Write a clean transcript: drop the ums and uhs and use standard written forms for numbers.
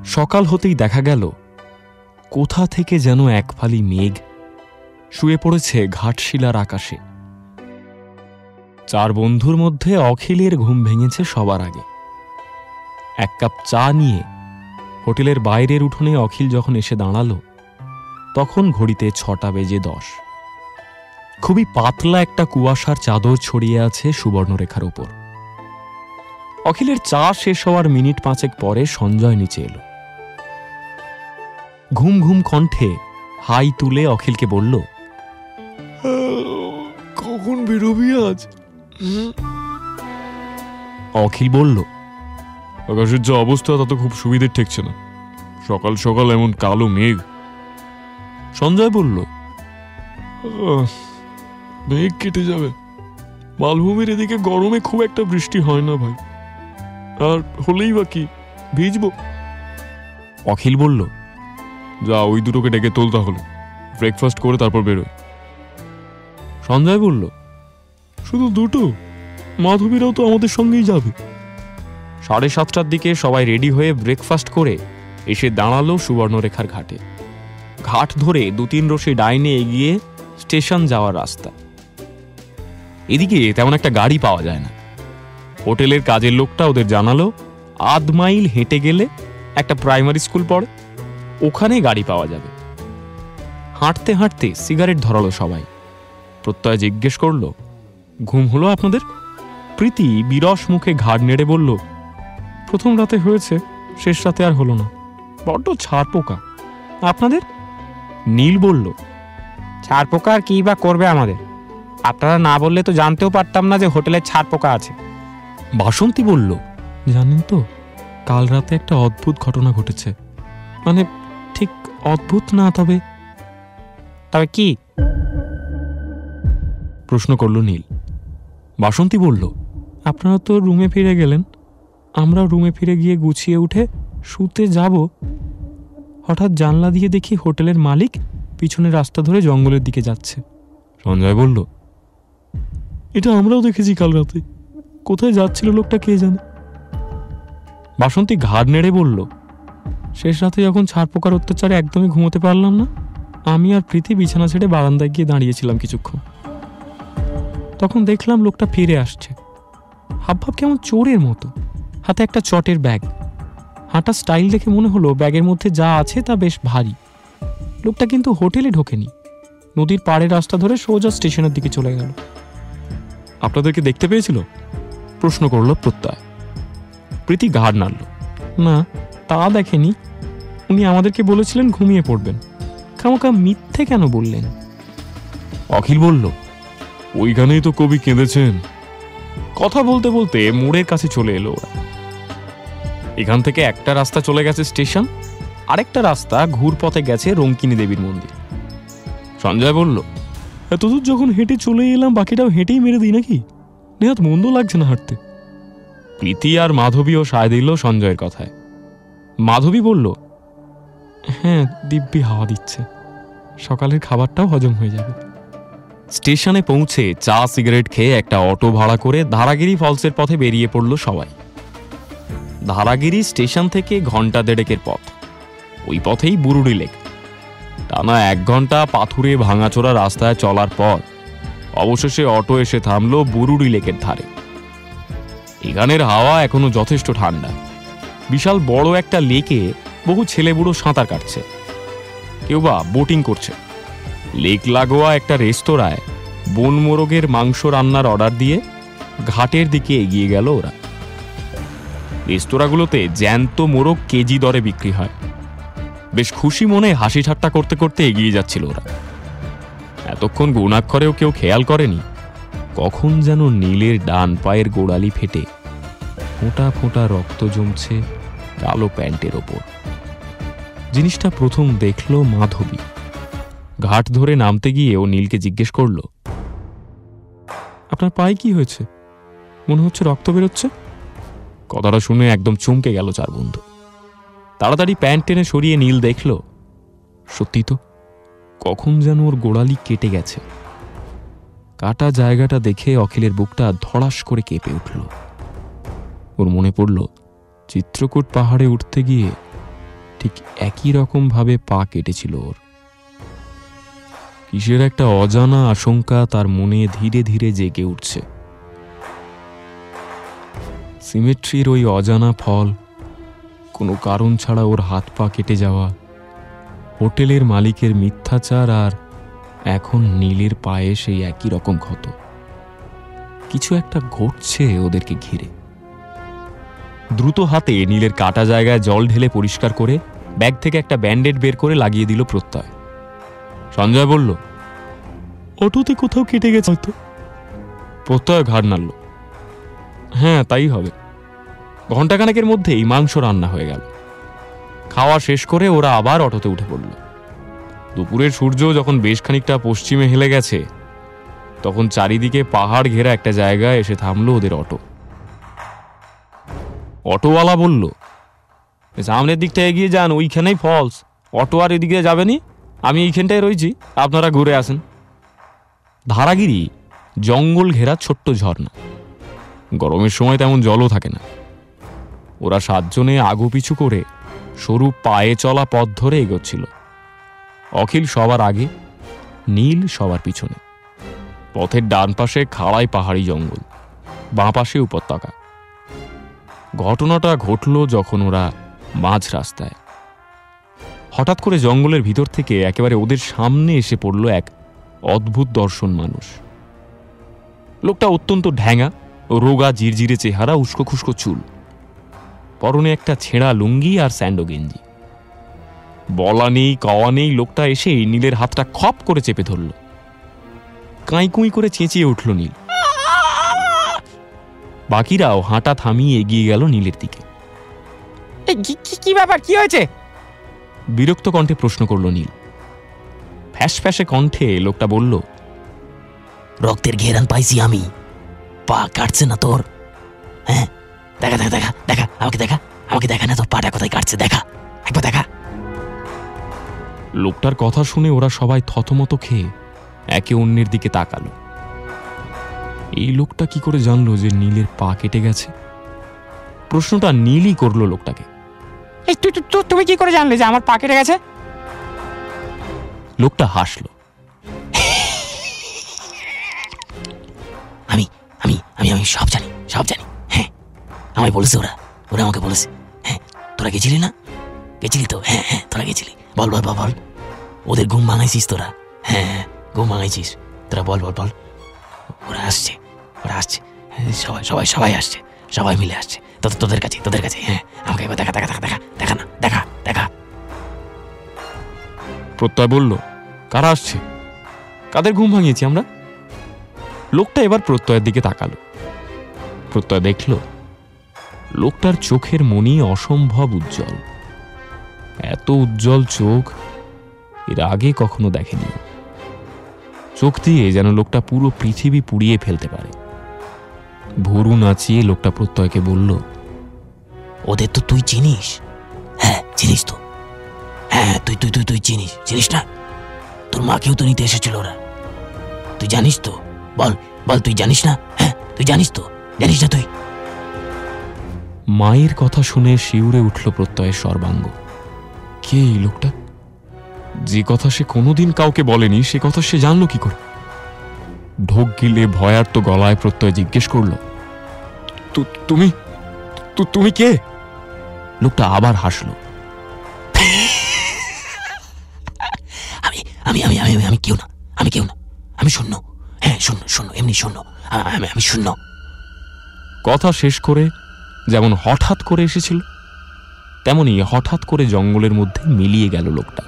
সকাল হতেই দেখা গেল কোথা থেকে যেন এক ফালি মেঘ শুয়ে পড়েছে ঘাটশিলার আকাশে। চার বন্ধুর মধ্যে অখিলের ঘুম ভেঙেছে সবার আগে। এক কাপ চা নিয়ে হোটেলের বাইরের উঠোনে অখিল যখন এসে দাঁড়ালো তখন ঘড়িতে 6:10। খুবই পাতলা একটা কুয়াশার চাদর ছড়িয়ে আছে সুবর্ণরেখার ওপর। অখিলের চা শেষ হওয়ার মিনিট 5 পরে সঞ্জয় নিচে এলো। ঘুম ঘুম কণ্ঠে হাই তুলে অখিলকে বলল, কখন বেরোবি আজ? অখিল বলল, আকাশের যে অবস্থা তা তো খুব সুবিধের ঠেকছে না, সকাল সকাল এমন কালো মেঘ। সঞ্জয় বলল, মেঘ কেটে যাবে, মালভূমির এদিকে গরমে খুব একটা বৃষ্টি হয় না ভাই, আর হলেই বা কি, ভিজবো। অখিল বলল, যা ওই দুটোকে ডেকে তোল, তাহলে ব্রেকফাস্ট করে তারপর বেরোয়। সঞ্জয় বলল, শুধু দুটো? মাধবীরাও তো আমাদের সঙ্গেই যাবে। 7:30টার দিকে সবাই রেডি হয়ে ব্রেকফাস্ট করে এসে দাঁড়ালো সুবর্ণরেখার ঘাটে। ঘাট ধরে 2-3 রশি ডাইনে এগিয়ে স্টেশন যাওয়ার রাস্তা। এদিকে তেমন একটা গাড়ি পাওয়া যায় না। হোটেলের কাজের লোকটা ওদের জানালো 1/2 মাইল হেঁটে গেলে একটা প্রাইমারি স্কুল পড়ে, ওখানে গাড়ি পাওয়া যাবে। হাঁটতে হাঁটতে সিগারেট ধরালো সবাই। প্রত্যয় জিজ্ঞেস করলো, ঘুম হলো আপনাদের? প্রীতি বিরস মুখে ঘাড় নেড়ে বলল, প্রথম রাতে হয়েছে, শেষ রাতে আর হলো না, বড্ড ছাড় পোকা। আপনাদের? নীল বলল, ছাড় পোকা আর কি বা করবে আমাদের, আপনারা না বললে তো জানতেও পারতাম না যে হোটেলে ছাড় পোকা আছে। বাসন্তী বলল, জানেন তো কাল রাতে একটা অদ্ভুত ঘটনা ঘটেছে। মানে ঠিক অদ্ভুত না, তবে কি? প্রশ্ন করল নীল। বাসন্তী বলল, আপনারা তো রুমে ফিরে গেলেন, আমরা রুমে ফিরে গিয়ে গুছিয়ে উঠে শুতে যাব, হঠাৎ জানলা দিয়ে দেখি হোটেলের মালিক পিছনের রাস্তা ধরে জঙ্গলের দিকে যাচ্ছে। সঞ্জয় বলল, এটা আমরাও দেখেছি কাল রাতে, কোথায় যাচ্ছিল লোকটা কে জানে। বাসন্তী ঘাড় নেড়ে বলল, শেষ রাতে যখন ছাড় পোকার অত্যাচারে একদমই ঘুমোতে পারলাম না, আমি আর প্রীতি বিছানা ছেড়ে বারান্দায় গিয়ে দাঁড়িয়েছিলাম কিছুক্ষণ। তখন দেখলাম লোকটা ফিরে আসছে, হাবভাব কেমন চোরের মতো, হাতে একটা চটের ব্যাগ। হাঁটার স্টাইল দেখে মনে হলো ব্যাগের মধ্যে যা আছে তা বেশ ভারী। লোকটা কিন্তু হোটেলে ঢোকেনি, নদীর পাড়ের রাস্তা ধরে সোজা স্টেশনের দিকে চলে গেল। আপনাদেরকে দেখতে পেয়েছিল? প্রশ্ন করল প্রত্যয়। প্রীতি ঘাড় নাড়ল, না তা দেখেনি, উনি আমাদেরকে বলেছিলেন ঘুমিয়ে পড়বেন, খামোখা মিথ্যে কেন বললেন? অখিল বলল, ওইখানেই তো কবি কেঁদেছেন। কথা বলতে বলতে মোড়ের কাছে চলে এলো ওরা। এখান থেকে একটা রাস্তা চলে গেছে স্টেশন, আরেকটা রাস্তা ঘুরপথে গেছে রঙ্কিনী দেবীর মন্দির। সঞ্জয় বলল, এতদূর যখন হেঁটে চলে এলাম, বাকিটাও হেঁটেই মেরে দিই নাকি, নেহাত মন্দ লাগছে না হাঁটতে। প্রীতি আর মাধবীও সায় দিল সঞ্জয়ের কথায়। মাধবী বলল, হ্যাঁ দিব্যি হাওয়া দিচ্ছে, সকালের খাবারটাও হজম হয়ে যাবে। স্টেশনে পৌঁছে চা সিগারেট খেয়ে একটা অটো ভাড়া করে ধারাগিরি ফলসের পথে বেরিয়ে পড়ল সবাই। ধারাগিরি স্টেশন থেকে 1.5 ঘন্টার পথ, ওই পথেই বুরুডি লেক। টানা 1 ঘন্টা পাথুরে ভাঙাচোরা রাস্তায় চলার পর অবশেষে অটো এসে থামলো বুরুডি লেকের ধারে। এখানের হাওয়া এখনো যথেষ্ট ঠান্ডা। বিশাল বড় একটা লেকে বহু ছেলেবুড়ো সাঁতার কাটছে, কেউ বা বোটিং করছে। লেক লাগোয়া একটা রেস্তোরাঁয় বন মোরগের মাংস রান্নার অর্ডার দিয়ে ঘাটের দিকে এগিয়ে গেল ওরা। রেস্তোরাঁগুলোতে জ্যান্ত মোরগ কেজি দরে বিক্রি হয়। বেশ খুশি মনে হাসি ঠাট্টা করতে করতে এগিয়ে যাচ্ছিল ওরা। এতক্ষণ গুণাক্ষরেও কেউ খেয়াল করেনি কখন যেন নীলের ডান পায়ের গোড়ালি ফেটে ফোঁটা ফোঁটা রক্ত জমছে কালো প্যান্টের ওপর। জিনিসটা প্রথম দেখল মাধবী। ঘাট ধরে নামতে গিয়ে ও নীলকে জিজ্ঞেস করল, আপনার পায়ে কি হয়েছে? মনে হচ্ছে রক্ত বেরোচ্ছে। কথাটা শুনে একদম চমকে গেল চার বন্ধু। তাড়াতাড়ি প্যান্ট টেনে সরিয়ে নীল দেখল, সত্যি তো, কখন যেন ওর গোড়ালি কেটে গেছে। কাটা জায়গাটা দেখে অখিলের বুকটা ধড়াস করে কেঁপে উঠল। ওর মনে পড়ল চিত্রকূট পাহাড়ে উঠতে গিয়ে ঠিক একই রকম ভাবে পা কেটেছিল ওর। কিসের একটা অজানা আশঙ্কা তার মনে ধীরে ধীরে জেগে উঠছে। সিমেট্রির ওই অজানা ফল, কোনো কারণ ছাড়া ওর হাত পা কেটে যাওয়া, হোটেলের মালিকের মিথ্যাচার, আর এখন নীলের পায়ে সেই একই রকম ক্ষত। কিছু একটা ঘটছে ওদেরকে ঘিরে। দ্রুত হাতে নীলের কাটা জায়গায় জল ঢেলে পরিষ্কার করে ব্যাগ থেকে একটা ব্যান্ডেড বের করে লাগিয়ে দিল প্রত্যয়। সঞ্জয় বলল, অটোতে কোথাও কেটে গেছে হয়তো। প্রত্যয় ঘাড় নাড়ল। হ্যাঁ, তাই হবে। ঘণ্টাখানেকের মধ্যেই মাংস রান্না হয়ে গেল। খাওয়া শেষ করে ওরা আবার অটোতে উঠে পড়ল। দুপুরের সূর্য যখন বেশ খানিকটা পশ্চিমে হেলে গেছে, তখন চারিদিকে পাহাড় ঘেরা একটা জায়গায় এসে থামলো ওদের অটো। অটোওয়ালা বলল, সামনের দিকটা এগিয়ে যান, ওইখানেই ফলস। অটো আর এদিকে যাবেনি, আমি এইখানটায় রয়েছি, আপনারা ঘুরে আসেন। ধারাগিরি জঙ্গল ঘেরা ছোট্ট ঝর্ণা। গরমের সময় তেমন জলও থাকে না। ওরা 7 জনে আগু পিছু করে সরু পায়ে চলা পথ ধরে এগোচ্ছিল। অখিল সবার আগে, নীল সবার পিছনে। পথের ডান পাশে খাড়াই পাহাড়ি জঙ্গল, বাঁ পাশে উপত্যকা। ঘটনাটা ঘটল যখন ওরা মাঝ রাস্তায়। হঠাৎ করে জঙ্গলের ভিতর থেকে একেবারে ওদের সামনে এসে পড়ল এক অদ্ভুত দর্শন মানুষ। লোকটা অত্যন্ত ঢ্যাঙা, রোগা জিরজিরে চেহারা, উস্কো খুস্কো চুল, পরনে একটা ছেঁড়া লুঙ্গি আর স্যান্ডো গেঞ্জি। বলা নেই কওয়া নেই, লোকটা এসে নীলের হাতটা খপ করে চেপে ধরল। কাঁইকুঁই করে চেঁচিয়ে উঠল নীল। বাকিরাও হাঁটা থামিয়ে এগিয়ে গেল নীলের দিকে। কি ব্যাপার, কি হয়েছে? বিরক্ত কণ্ঠে প্রশ্ন করল নীল। ফ্যাস ফ্যাসে কণ্ঠে লোকটা বলল, রক্তের ঘেরান পাইছি আমি। পা কাটছে না তোর? হ্যাঁ, দেখা দেখা দেখা দেখা, আমাকে দেখা, আমাকে দেখা না তোর পাটা কোথায় কাটছে, দেখা, একবার দেখা। লোকটার কথা শুনে ওরা সবাই থতমত খেয়ে একে অন্যের দিকে তাকালো। এই লোকটা কি করে জানলো যে নীলের পা কেটে গেছে? প্রশ্নটা নীলই করলো লোকটাকে। তুমি কি করে জানলে যে আমার পা কেটে গেছে? লোকটা হাসলো। আমি আমি আমি আমি সব জানি, সব জানি। হ্যাঁ, আমায় বলেছে ওরা, ওরা আমাকে বলেছে। হ্যাঁ, তোরা গেছিলি না? গেছিলি তো? হ্যাঁ হ্যাঁ, তোরা গেছিলি। বল বল বল বল, ওদের ঘুম ভাঙাইছিস তোরা? হ্যাঁ হ্যাঁ, ঘুম ভাঙাইছিস তোরা। বল বল বল। ওরা আসছে, ওরা আসছে, সবাই সবাই সবাই আসছে, সবাই মিলে আসছে তোদের কাছে, তোদের কাছে। হ্যাঁ, আমাকে এবার দেখা দেখা দেখা দেখা, দেখা না, দেখা দেখা। প্রত্যয় বলল, কারা আসছে? কাদের ঘুম ভাঙিয়েছি আমরা? লোকটা এবার প্রত্যয়ের দিকে তাকালো। প্রত্যয় দেখল লোকটার চোখের মনি অসম্ভব উজ্জ্বল। এত উজ্জ্বল চোখ এর আগে কখনো দেখেনি। চোখ দিয়ে যেন লোকটা পুরো পৃথিবী পুড়িয়ে ফেলতে পারে। ভুরু নাচিয়ে লোকটা প্রত্যয়কে বলল, ওদের তো তুই চিনিস? হ্যাঁ, চিনিস তো। হ্যাঁ, তুই তুই তুই তুই চিনিস, চিনিস না? তোর মাকেও তো নিতে এসেছিল ওরা। তুই জানিস তো? বল বল, তুই জানিস না? হ্যাঁ, তুই জানিস তো? জানিস না তুই? মায়ের কথা শুনে শিউরে উঠল প্রত্যয়ের সর্বাঙ্গ। কে এই লোকটা? যে কথা সে কোনোদিন কাউকে বলেনি, সে কথা সে জানলো কি করে? ঢোক গিলে ভয়ার্ত গলায় প্রত্যয় জিজ্ঞেস করল, তুমি তুমি কে? লোকটা আবার হাসল। আমি আমি আমি আমি আমি কেউ না, আমি কেউ না, আমি শূন্য। হ্যাঁ, শূন্য শূন্য, এমনি শূন্য, আমি শূন্য। কথা শেষ করে যেমন হঠাৎ করে এসেছিল, তেমনি হঠাৎ করে জঙ্গলের মধ্যে মিলিয়ে গেল লোকটা।